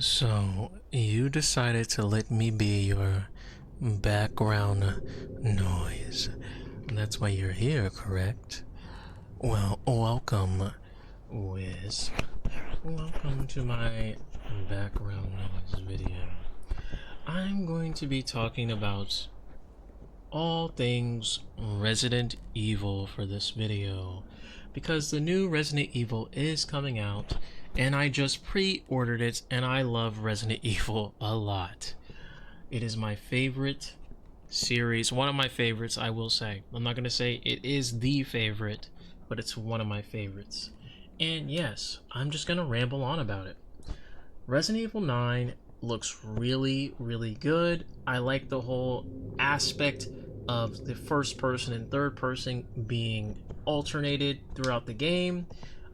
So, you decided to let me be your background noise. That's why you're here, correct? Well, welcome, Wiz. Welcome to my background noise video. I'm going to be talking about all things Resident Evil for this video because the new Resident Evil is coming out and I just pre-ordered it and I love Resident Evil a lot. It is my favorite series, one of my favorites, I will say. I'm not going to say it is the favorite, but it's one of my favorites. And yes, I'm just going to ramble on about it. Resident Evil 9 looks really, really good. I like the whole aspect of the first person and third person being alternated throughout the game.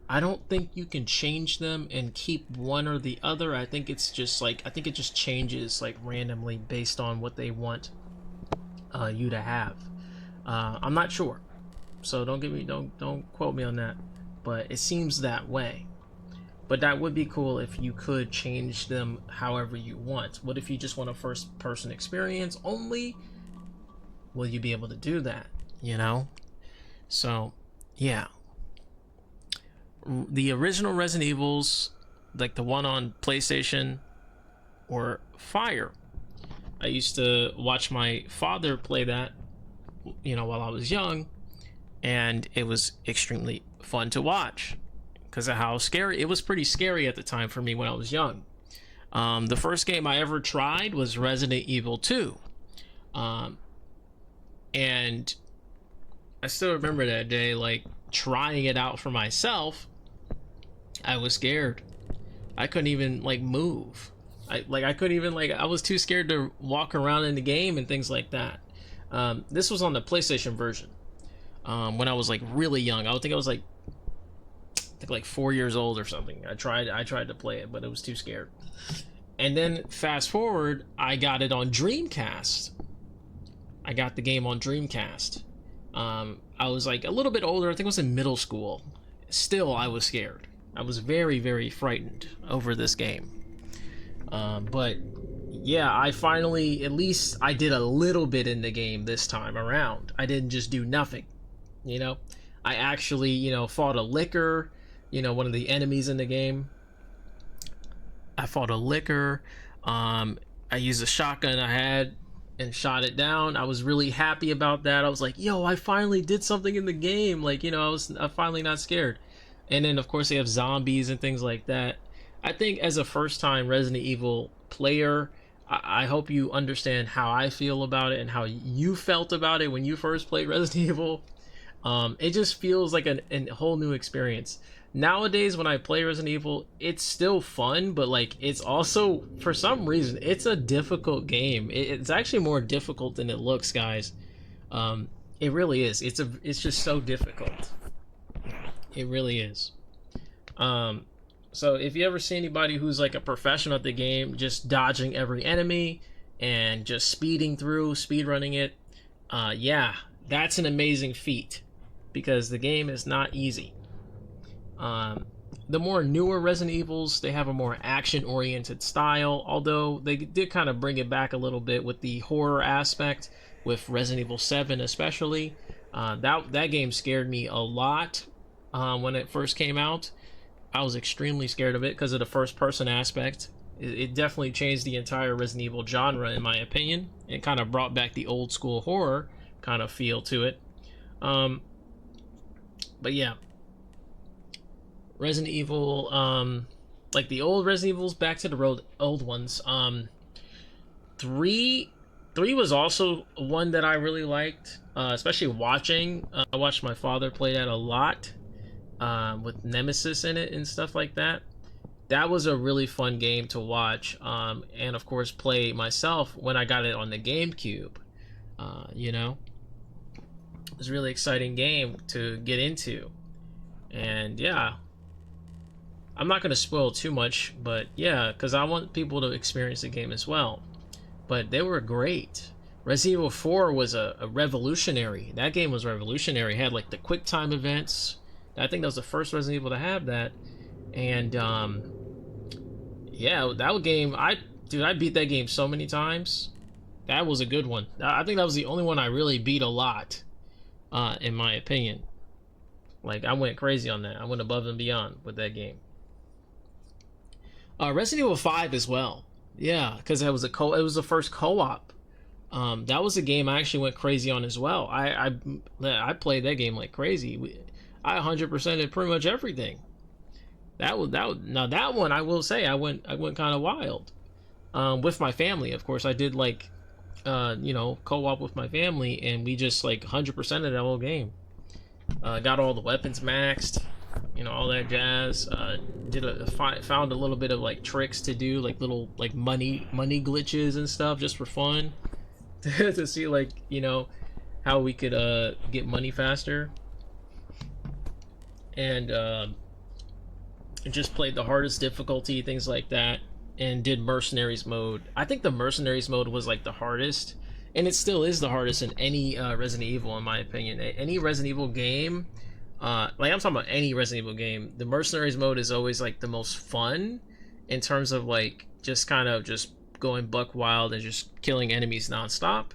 I don't think you can change them and keep one or the other. I think it's just like, I think it just changes like randomly based on what they want you to have. I'm not sure, so don't quote me on that, but it seems that way. But that would be cool if you could change them however you want. What if you just want a first person experience only? Will you be able to do that? You know? So, yeah. The original Resident Evils, like the one on PlayStation, were fire. I used to watch my father play that, while I was young, and it was extremely fun to watch because of how scary it was. Pretty scary at the time for me when I was young. The first game I ever tried was Resident Evil 2, and I still remember that day, like trying it out for myself. I was scared. I couldn't even like move. I couldn't even I was too scared to walk around in the game and things like that. This was on the PlayStation version. When I was like really young, I would think I was like 4 years old or something. I tried to play it, but it was too scared. And then fast forward, I got it on Dreamcast. I got the game on Dreamcast. I was like a little bit older. I think I was in middle school. Still, I was scared. I was very, very frightened over this game. But yeah, I finally, at least I did a little bit in the game this time around. I didn't just do nothing, I actually, fought a licker, one of the enemies in the game. I fought a licker. I used a shotgun I had and shot it down. I was really happy about that. I was like, yo, I finally did something in the game. Like, I'm finally not scared. And then, of course, they have zombies and things like that. I think as a first-time Resident Evil player, I hope you understand how I feel about it and how you felt about it when you first played Resident Evil. It just feels like a whole new experience. Nowadays, when I play Resident Evil, it's still fun, but like it's also, for some reason, it's a difficult game. It's actually more difficult than it looks, guys. It really is. It's just so difficult. It really is. So if you ever see anybody who's like a professional at the game, just dodging every enemy and just speeding through, speed running it, yeah, that's an amazing feat because the game is not easy. The more newer Resident Evils, they have a more action-oriented style, although they did kind of bring it back a little bit with the horror aspect, with Resident Evil 7 especially. That game scared me a lot when it first came out. I was extremely scared of it because of the first-person aspect. It definitely changed the entire Resident Evil genre, in my opinion. It kind of brought back the old-school horror kind of feel to it. But yeah, Resident Evil, like the old Resident Evils, back to the old ones. Three was also one that I really liked, especially watching. I watched my father play that a lot, with Nemesis in it and stuff like that. That was a really fun game to watch, and of course play myself when I got it on the GameCube. It was a really exciting game to get into, and yeah. I'm not going to spoil too much, but yeah, because I want people to experience the game as well. But they were great. Resident Evil 4 was a revolutionary. That game was revolutionary. It had like the quick time events. I think that was the first Resident Evil to have that. And Yeah, that game, dude, I beat that game so many times. That was a good one. I think that was the only one I really beat a lot, in my opinion. Like, I went crazy on that. I went above and beyond with that game. Resident Evil 5 as well. Yeah, because it was it was the first co-op. That was a game I actually went crazy on as well. I played that game like crazy. I 100%ed pretty much everything. Now that one I will say I went kind of wild. With my family, of course. I did like co-op with my family, and we just like 100% of that whole game. Got all the weapons maxed, all that jazz. Found a little bit of like tricks to do, like little like money glitches and stuff, just for fun, to see like how we could get money faster, and just played the hardest difficulty, things like that, and did mercenaries mode. I think the mercenaries mode was like the hardest, and it still is the hardest in any Resident Evil, in my opinion. Any Resident Evil game, like I'm talking about any Resident Evil game, the mercenaries mode is always like the most fun in terms of like just kind of just going buck wild and just killing enemies nonstop.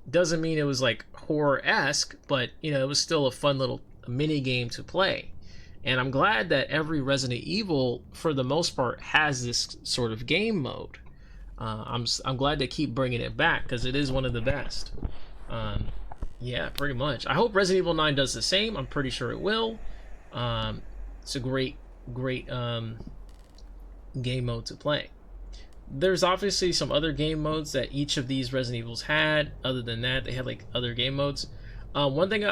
Doesn't mean it was like horror-esque, but it was still a fun little mini game to play. And I'm glad that every Resident Evil, for the most part, has this sort of game mode. I'm glad they keep bringing it back, because it is one of the best. Yeah, pretty much. I hope Resident Evil 9 does the same. I'm pretty sure it will. It's a great game mode to play. There's obviously some other game modes that each of these Resident Evils had. Other than that, they had like other game modes. One thing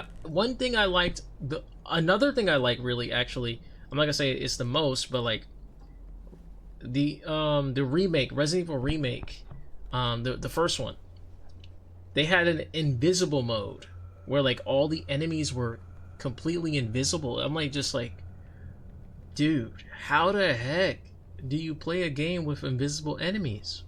I liked, another thing I like really, actually, I'm not gonna say it's the most, but like the remake, Resident Evil remake, the first one, they had an invisible mode where like all the enemies were completely invisible. I'm like, just like, dude, how the heck do you play a game with invisible enemies?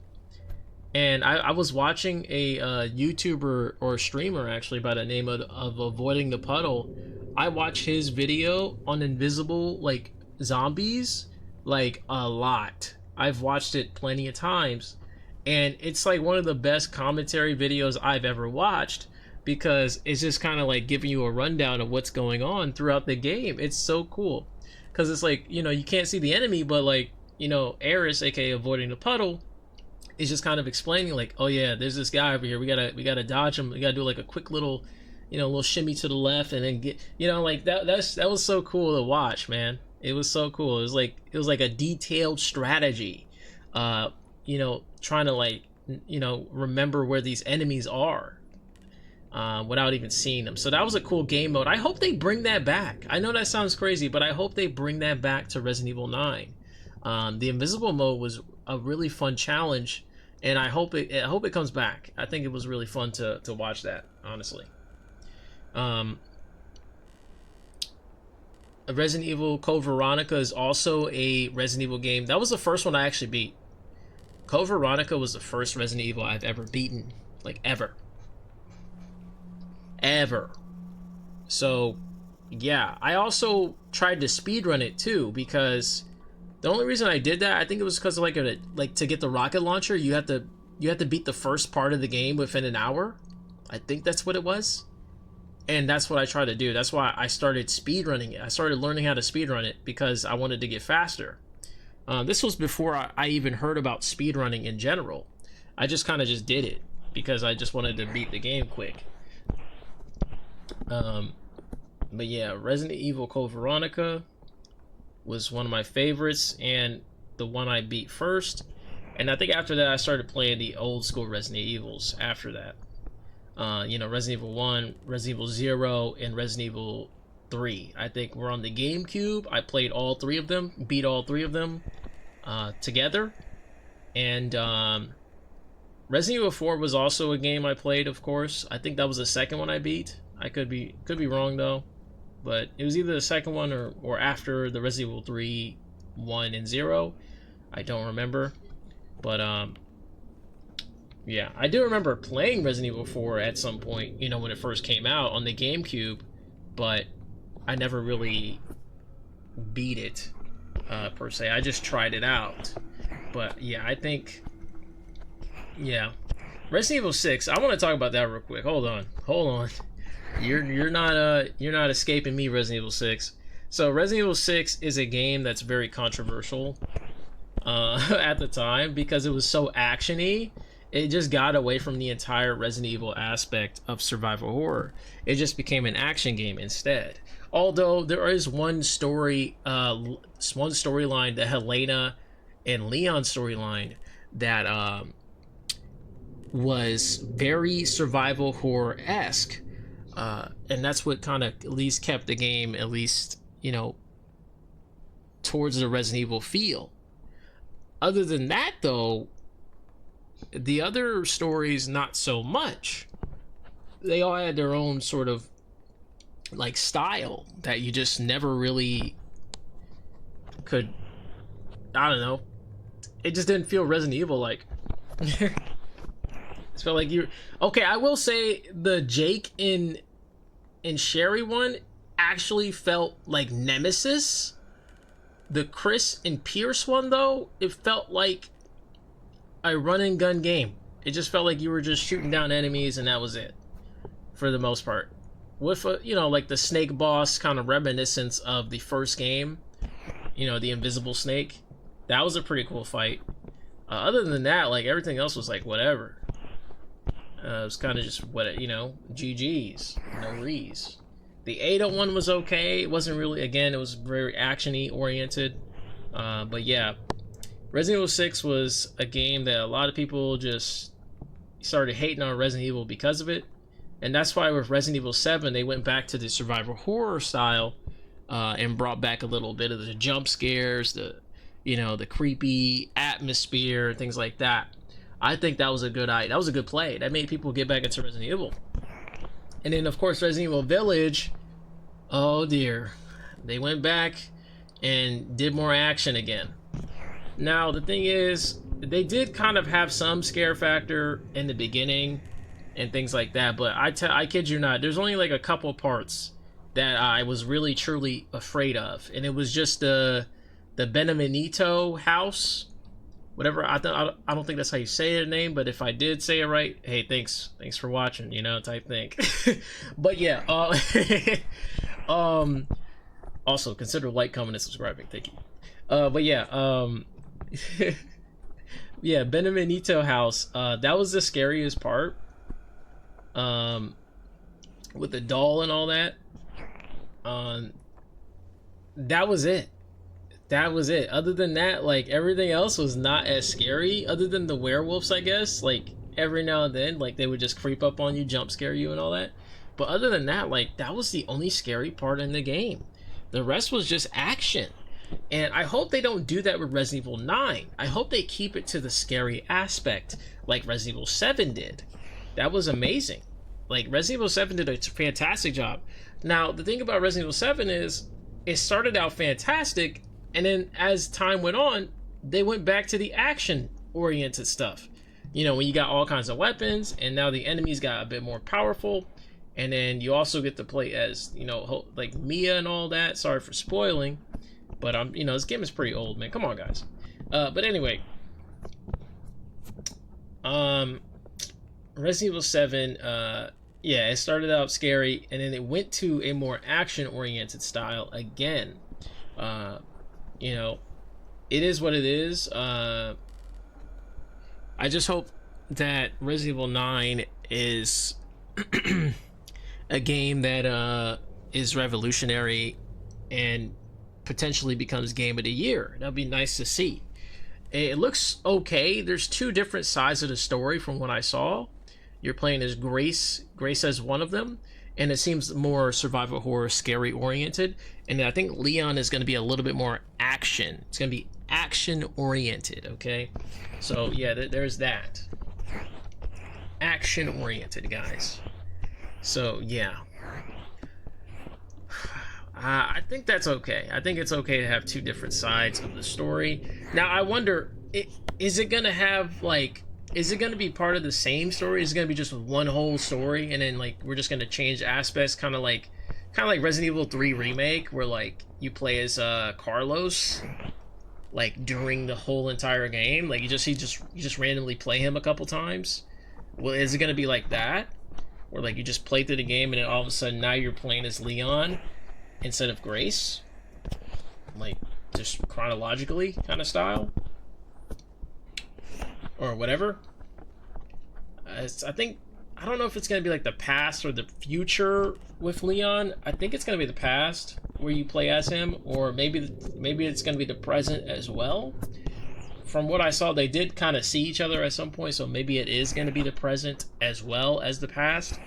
And I was watching a YouTuber or streamer, actually, by the name of Avoiding the Puddle. I watched his video on invisible like zombies like a lot. I've watched it plenty of times, and it's like one of the best commentary videos I've ever watched, because it's just kind of like giving you a rundown of what's going on throughout the game. It's so cool, because it's like, you can't see the enemy, but like, Eris, aka Avoiding the Puddle, is just kind of explaining like, oh yeah, there's this guy over here, we gotta dodge him, we gotta do like a quick little little shimmy to the left, and then get, like that was so cool to watch, man. It was so cool. It was like a detailed strategy, trying to like remember where these enemies are, without even seeing them. So that was a cool game mode. I hope they bring that back. I know that sounds crazy, but I hope they bring that back to Resident Evil 9. The invisible mode was a really fun challenge, and I hope it comes back. I think it was really fun to watch that, honestly. Resident Evil Code Veronica is also a Resident Evil game. That was the first one I actually beat. Code Veronica was the first Resident Evil I've ever beaten, like ever. So yeah, I also tried to speedrun it too, because the only reason I did that, I think it was because of like to get the rocket launcher, you have to beat the first part of the game within an hour. I think that's what it was. And that's what I tried to do. That's why I started speedrunning it. I started learning how to speedrun it because I wanted to get faster. This was before I even heard about speedrunning in general. I just kind of just did it because I just wanted to beat the game quick. But yeah, Resident Evil Code Veronica was one of my favorites, and the one I beat first. And I think after that I started playing the old school Resident Evils after that. Resident Evil 1, Resident Evil 0, and Resident Evil 3. I think we're on the GameCube. I played all three of them, beat all three of them together. And Resident Evil 4 was also a game I played, of course. I think that was the second one I beat. I could be wrong though, but it was either the second one or after the Resident Evil 3, 1, and 0. I don't remember, but yeah, I do remember playing Resident Evil 4 at some point, when it first came out on the GameCube, but I never really beat it. per se. I just tried it out. But yeah, I think, yeah, Resident Evil 6. I want to talk about that real quick. Hold on. You're not escaping me, Resident Evil 6. So Resident Evil 6 is a game that's very controversial at the time because it was so actiony. It just got away from the entire Resident Evil aspect of survival horror. It just became an action game instead. Although there is one storyline, the Helena and Leon storyline, that was very survival horror-esque. And that's what kind of at least kept the game, at least, towards the Resident Evil feel. Other than that, though, the other stories, not so much. They all had their own sort of like style that you just never really could, I don't know. It just didn't feel Resident Evil like. It felt like you. Okay, I will say the Jake and Sherry one actually felt like Nemesis. The Chris and Pierce one, though, it felt like a run and gun game. It just felt like you were just shooting down enemies and that was it, for the most part. With like the snake boss kind of reminiscence of the first game, the invisible snake. That was a pretty cool fight. Other than that, like everything else was like whatever. It was kind of just GG's, no rees. The Ada one was okay. It wasn't really, again, it was very action-y oriented. But yeah, Resident Evil 6 was a game that a lot of people just started hating on Resident Evil because of it. And that's why with Resident Evil 7, they went back to the survival horror style and brought back a little bit of the jump scares, the creepy atmosphere, things like that. I think that was a good play. That made people get back into Resident Evil. And then, of course, Resident Evil Village, oh dear. They went back and did more action again. Now, the thing is, they did kind of have some scare factor in the beginning and things like that, but I kid you not, there's only like a couple parts that I was really, truly afraid of. And it was just the Benevenito house. Whatever, I don't think that's how you say the name, but if I did say it right, hey, thanks for watching, type thing. But yeah, also consider like, comment, and subscribing. Thank you. But yeah, yeah, Benevenito house. That was the scariest part. With the doll and all that. That was it. Other than that, like everything else was not as scary, other than the werewolves, I guess. Like every now and then, like they would just creep up on you, jump scare you and all that. But other than that, like that was the only scary part in the game. The rest was just action. And I hope they don't do that with Resident Evil 9. I hope they keep it to the scary aspect like Resident Evil 7 did. That was amazing. Like Resident Evil 7 did a fantastic job. Now, the thing about Resident Evil 7 is it started out fantastic, and then as time went on, they went back to the action-oriented stuff. When you got all kinds of weapons, and now the enemies got a bit more powerful, and then you also get to play as, like Mia and all that. Sorry for spoiling, but this game is pretty old, man. Come on, guys. But anyway, Resident Evil 7, yeah, it started out scary, and then it went to a more action-oriented style again. It is what it is. I just hope that Resident Evil 9 is a game that is revolutionary and potentially becomes game of the year. That'd be nice to see. It looks okay. There's two different sides of the story from what I saw. You're playing as Grace as one of them, and it seems more survival horror, scary oriented. And I think Leon is going to be a little bit more action. It's going to be action oriented, okay? So yeah, there's that. Action oriented, guys. So yeah. I think that's okay. I think it's okay to have two different sides of the story. Now, I wonder, is it going to have, like, is it going to be part of the same story? Is it going to be just one whole story, and then, like, we're just going to change aspects, kind of like kind of like Resident Evil 3 remake, where like you play as Carlos, like during the whole entire game. Like you just randomly play him a couple times. Well, is it gonna be like that, where like you just play through the game and then all of a sudden now you're playing as Leon instead of Grace, like just chronologically kind of style, or whatever? I think I don't know if it's gonna be like the past or the future with Leon. I think it's gonna be the past where you play as him, or maybe it's gonna be the present as well. From what I saw, they did kind of see each other at some point, so maybe it is gonna be the present as well as the past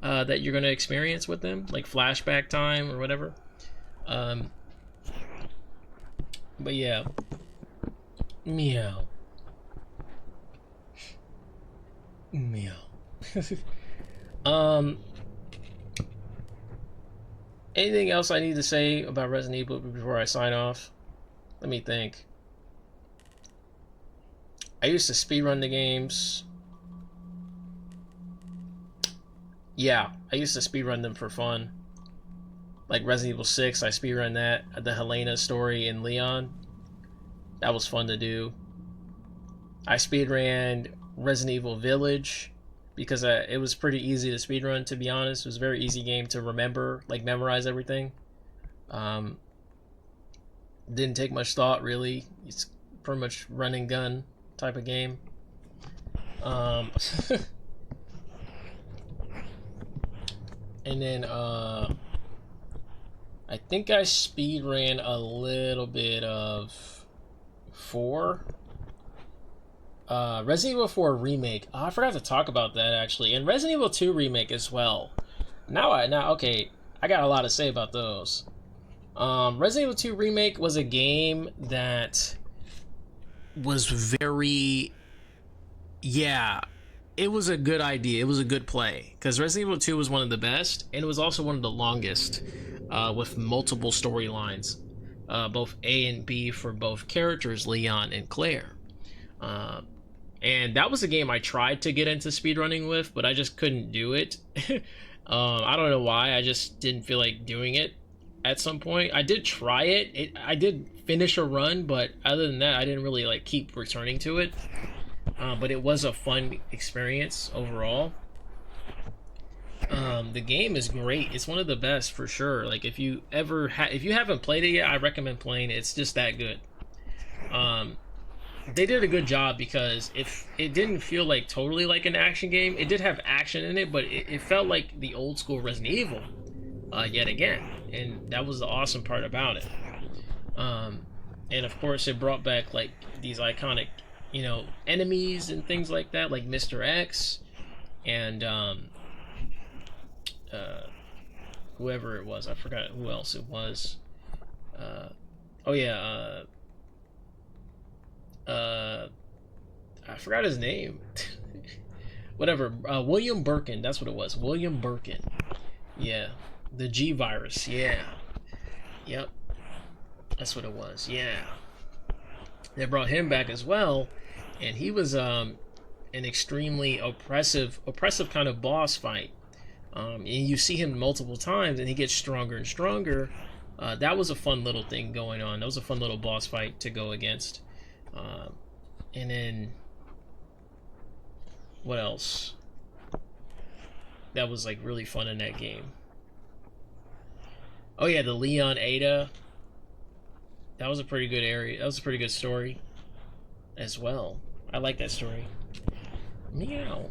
that you're gonna experience with them, like flashback time or whatever. But yeah, meow, meow. um. Anything else I need to say about Resident Evil before I sign off? Let me think. I used to speedrun the games. Yeah, I used to speedrun them for fun. Like Resident Evil 6, I speedrun that. The Helena story in Leon. That was fun to do. I speedran Resident Evil Village because it was pretty easy to speedrun, to be honest. It was a very easy game to remember, like memorize everything. Didn't take much thought, really. It's pretty much run and gun type of game. And then I think I speedran a little bit of 4. Resident Evil 4 Remake. Oh, I forgot to talk about that, actually. And Resident Evil 2 Remake as well. Okay, I got a lot to say about those. Resident Evil 2 Remake was a game that was very... Yeah, it was a good idea. It was a good play. Because Resident Evil 2 was one of the best, and it was also one of the longest, with multiple storylines. Both A and B for both characters, Leon and Claire. And that was a game I tried to get into speedrunning with, but I just couldn't do it. I don't know why, I just didn't feel like doing it at some point. I did try it. I did finish a run, but other than that, I didn't really like keep returning to it. But it was a fun experience overall. The game is great. It's one of the best for sure. Like if you haven't played it yet, I recommend playing it. It's just that good. They did a good job because if it didn't feel like totally like an action game, it did have action in it, but it felt like the old school Resident Evil yet again, and that was the awesome part about it. And of course, it brought back like these iconic, enemies and things like that, like Mr. X and whoever it was. I forgot who else it was. I forgot his name. Whatever. William Birkin. That's what it was. William Birkin. Yeah. The G virus. Yeah. Yep. That's what it was. Yeah. They brought him back as well, and he was an extremely oppressive kind of boss fight. And you see him multiple times, and he gets stronger and stronger. That was a fun little thing going on. That was a fun little boss fight to go against. And then what else that was like really fun in that game? Oh yeah, the Leon Ada. That was a pretty good area. That was a pretty good story as well. I like that story. Meow.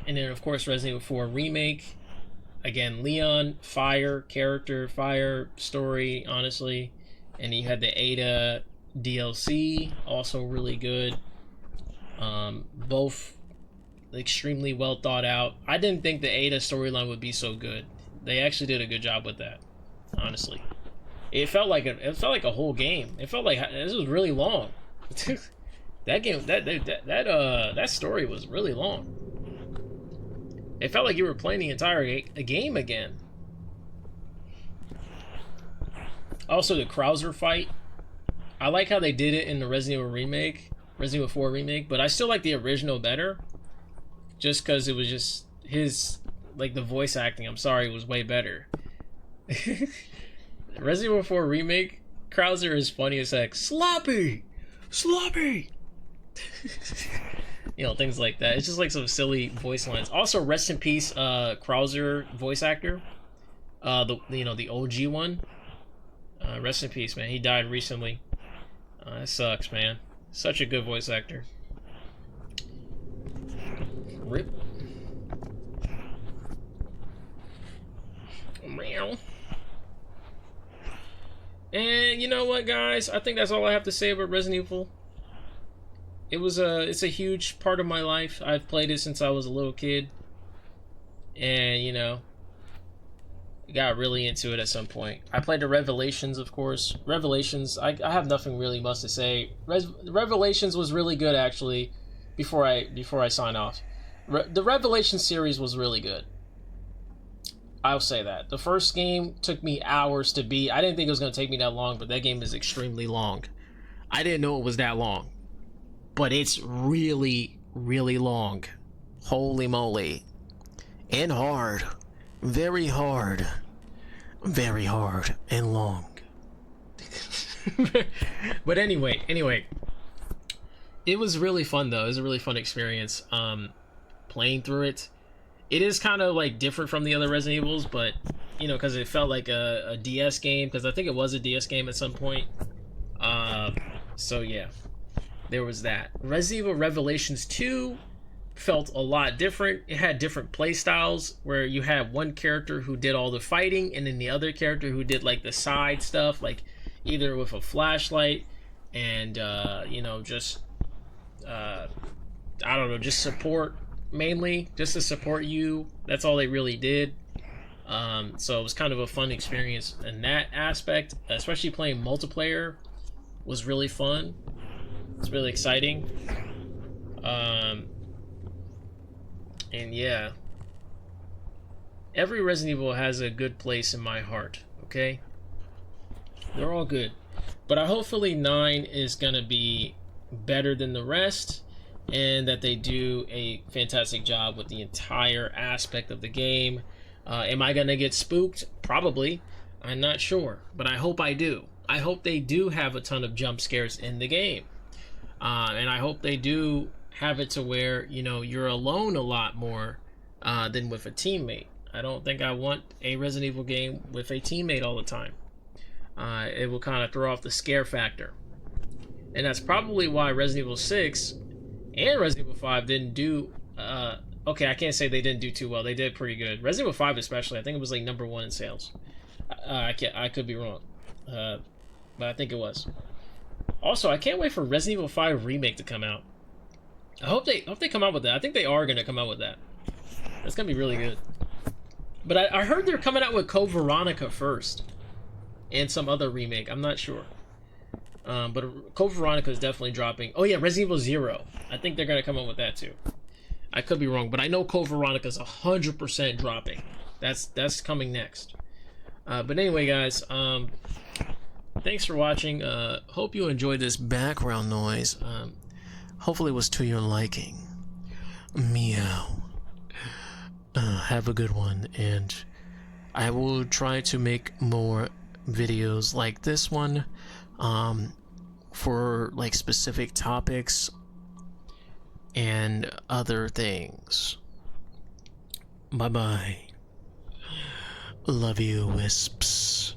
And then of course Resident Evil 4 Remake. Again, Leon, fire character, fire story, honestly. And you had the Ada DLC, also really good. Both extremely well thought out. I didn't think the Ada storyline would be so good. They actually did a good job with that, honestly. It felt like a whole game. It felt like this was really long. That game, that story was really long. It felt like you were playing the entire game again. Also, the Krauser fight. I like how they did it in the Resident Evil 4 remake, but I still like the original better. Just because it was just like the voice acting, I'm sorry, was way better. Resident Evil 4 remake, Krauser is funny as heck. Sloppy, sloppy. You know, things like that. It's just like some silly voice lines. Also, rest in peace, Krauser voice actor. The OG one. Rest in peace, man. He died recently. That sucks, man. Such a good voice actor. Rip. Meow. And you know what, guys? I think that's all I have to say about Resident Evil. It's a huge part of my life. I've played it since I was a little kid, and you know, got really into it at some point. I played the Revelations, of course. Revelations, I have nothing really much to say. Revelations was really good, actually. Before I sign off, the Revelation series was really good. I'll say that. The first game took me hours to beat. I didn't think it was going to take me that long, but that game is extremely long. I didn't know it was that long. But it's really, really long. Holy moly. And hard. Very hard. Very hard and long. But anyway. It was really fun, though. It was a really fun experience. Playing through it. It is kind of like different from the other Resident Evils, but you know, because it felt like a DS game, because I think it was a DS game at some point. So yeah, there was that. Resident Evil Revelations 2 felt a lot different. It had different play styles where you had one character who did all the fighting, and then the other character who did like the side stuff, like either with a flashlight and you know, just I don't know, just support. Mainly just to support you. That's all they really did. So it was kind of a fun experience in that aspect, especially playing multiplayer was really fun. It's really exciting. And yeah, every Resident Evil has a good place in my heart. Okay, they're all good, but hopefully 9 is gonna be better than the rest, and that they do a fantastic job with the entire aspect of the game. Am I gonna get spooked? Probably. I'm not sure, but I hope I do. I hope they do have a ton of jump scares in the game, and I hope they do have it to where, you know, you're alone a lot more than with a teammate. I don't think I want a Resident Evil game with a teammate all the time. It will kind of throw off the scare factor, and that's probably why Resident Evil 6 and Resident Evil 5 didn't do, okay, I can't say they didn't do too well. They did pretty good. Resident Evil 5 especially, I think it was like #1 in sales. I could be wrong, but I think it was. Also, I can't wait for Resident Evil 5 Remake to come out. I hope they come out with that. I think they are going to come out with that. That's going to be really good. But I heard they're coming out with Code Veronica first, and some other remake. I'm not sure. But Code Veronica is definitely dropping. Oh yeah, Resident Evil 0. I think they're gonna come up with that too. I could be wrong, but I know Code Veronica is 100% dropping. That's coming next. But anyway, guys, thanks for watching. Hope you enjoyed this background noise. Hopefully it was to your liking. Meow. Have a good one, and I will try to make more videos like this one. For like specific topics and other things. Bye bye. Love you, wisps.